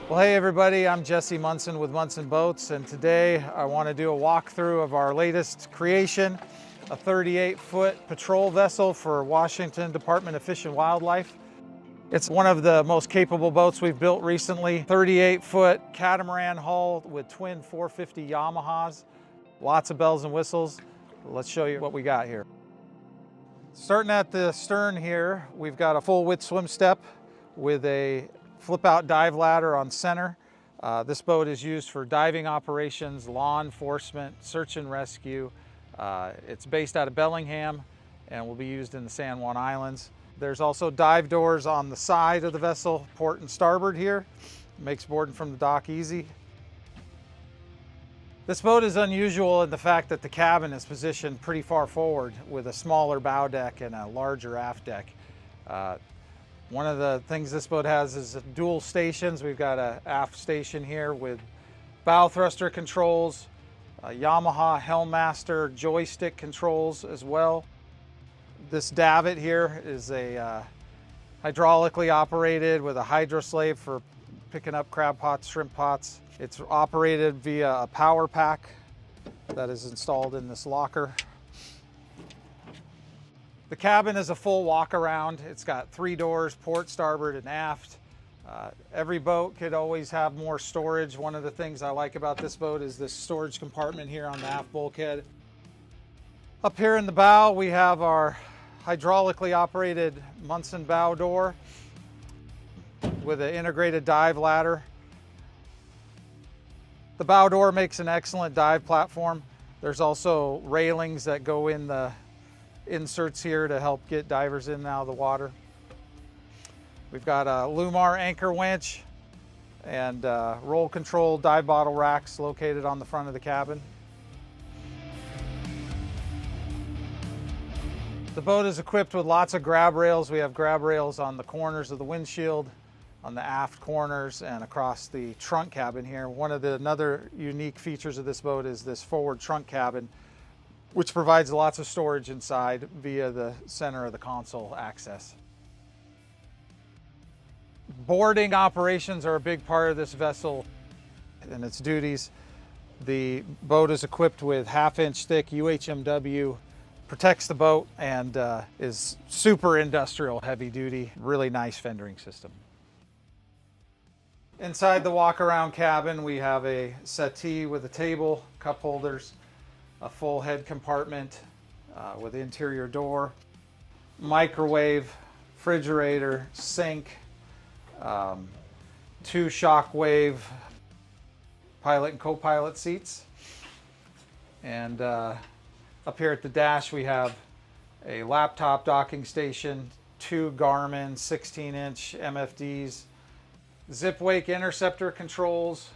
Well, hey everybody, I'm Jesse Munson with Munson Boats, and today I want to do a walkthrough of our latest creation, a 38-foot patrol vessel for Washington Department of Fish and Wildlife. It's one of the most capable boats we've built recently. 38-foot catamaran hull with twin 450 Yamahas, lots of bells and whistles. Let's show you what we got here. Starting at the stern here, we've got a full width swim step with a flip-out dive ladder on center. This boat is used for diving operations, law enforcement, search and rescue. It's based out of Bellingham and will be used in the San Juan Islands. There's also dive doors on the side of the vessel, port and starboard here. Makes boarding from the dock easy. This boat is unusual in the fact that the cabin is positioned pretty far forward with a smaller bow deck and a larger aft deck. One of the things this boat has is dual stations. We've got an aft station here with bow thruster controls, Yamaha Helm master joystick controls as well. This davit here is a hydraulically operated with a Hydroslave for picking up crab pots, shrimp pots. It's operated via a power pack that is installed in this locker. The cabin is a full walk around. It's got 3 doors, port, starboard, and aft. Every boat could always have more storage. One of the things I like about this boat is this storage compartment here on the aft bulkhead. Up here in the bow, we have our hydraulically operated Munson bow door with an integrated dive ladder. The bow door makes an excellent dive platform. There's also railings that go in the inserts here to help get divers in and out of the water. We've got a Lumar anchor winch and roll control dive bottle racks located on the front of the cabin. The boat is equipped with lots of grab rails. We have grab rails on the corners of the windshield, on the aft corners, and across the trunk cabin here. One of the another unique features of this boat is this forward trunk cabin, which provides lots of storage inside via the center of the console access. Boarding operations are a big part of this vessel and its duties. The boat is equipped with 1/2-inch thick UHMW, protects the boat, and is super industrial heavy duty, really nice fendering system. Inside the walk-around cabin, we have a settee with a table, cup holders, a full head compartment with interior door, microwave, refrigerator, sink, 2 Shockwave pilot and co-pilot seats. And up here at the dash, we have a laptop docking station, 2 Garmin 16-inch MFDs, zip wake interceptor controls,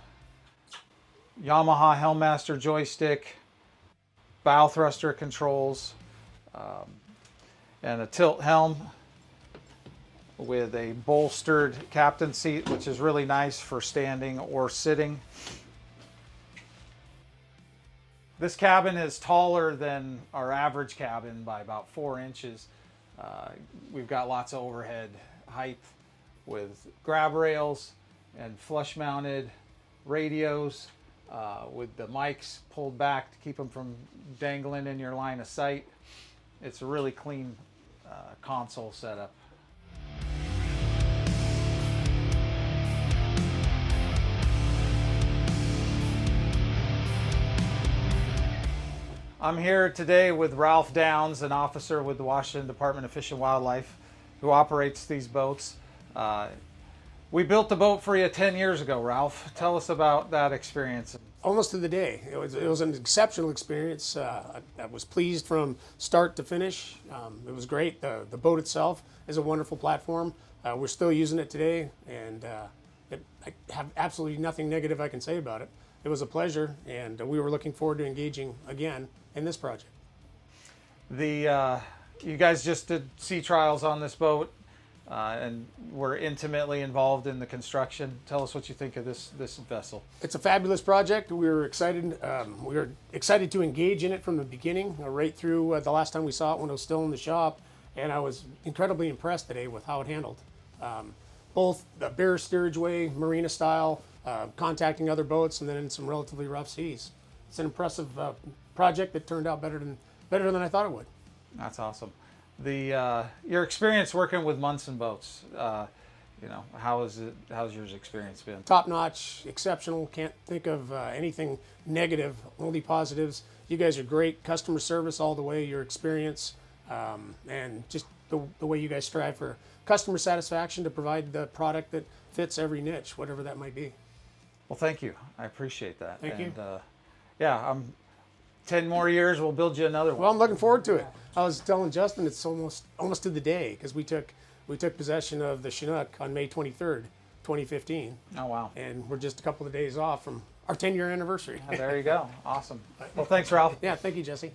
Yamaha Helmmaster joystick, bow thruster controls, and a tilt helm with a bolstered captain seat, which is really nice for standing or sitting. This cabin is taller than our average cabin by about 4 inches. We've got lots of overhead height with grab rails and flush mounted radios with the mics pulled back to keep them from dangling in your line of sight. It's a really clean console setup. I'm here today with Ralph Downs, an officer with the Washington Department of Fish and Wildlife, who operates these boats. We built the boat for you 10 years ago, Ralph. Tell us about that experience. Almost to the day. It was an exceptional experience. I was pleased from start to finish. It was great. The boat itself is a wonderful platform. We're still using it today, and I have absolutely nothing negative I can say about it. It was a pleasure, and we were looking forward to engaging again in this project. You guys just did sea trials on this boat and were intimately involved in the construction. Tell us what you think of this vessel. It's a fabulous project. We were excited. We were excited to engage in it from the beginning, right through the last time we saw it when it was still in the shop, and I was incredibly impressed today with how it handled. both the bare steerageway, marina style, contacting other boats, and then in some relatively rough seas. It's an impressive project that turned out better than I thought it would. That's awesome. Your experience working with Munson boats, you know, how's yours experience been? Top notch, exceptional. Can't think of anything negative, only positives. You guys are great. Customer service all the way, your experience, and just the way you guys strive for customer satisfaction to provide the product that fits every niche, whatever that might be. Well, thank you. I appreciate that. Thank you. Yeah, 10 more years, we'll build you another one. Well, I'm looking forward to it. I was telling Justin it's almost to the day, because we took possession of the Chinook on May 23rd, 2015. Oh, wow. And we're just a couple of days off from our 10-year anniversary. There you go. Awesome. Well, thanks, Ralph. Yeah, thank you, Jesse.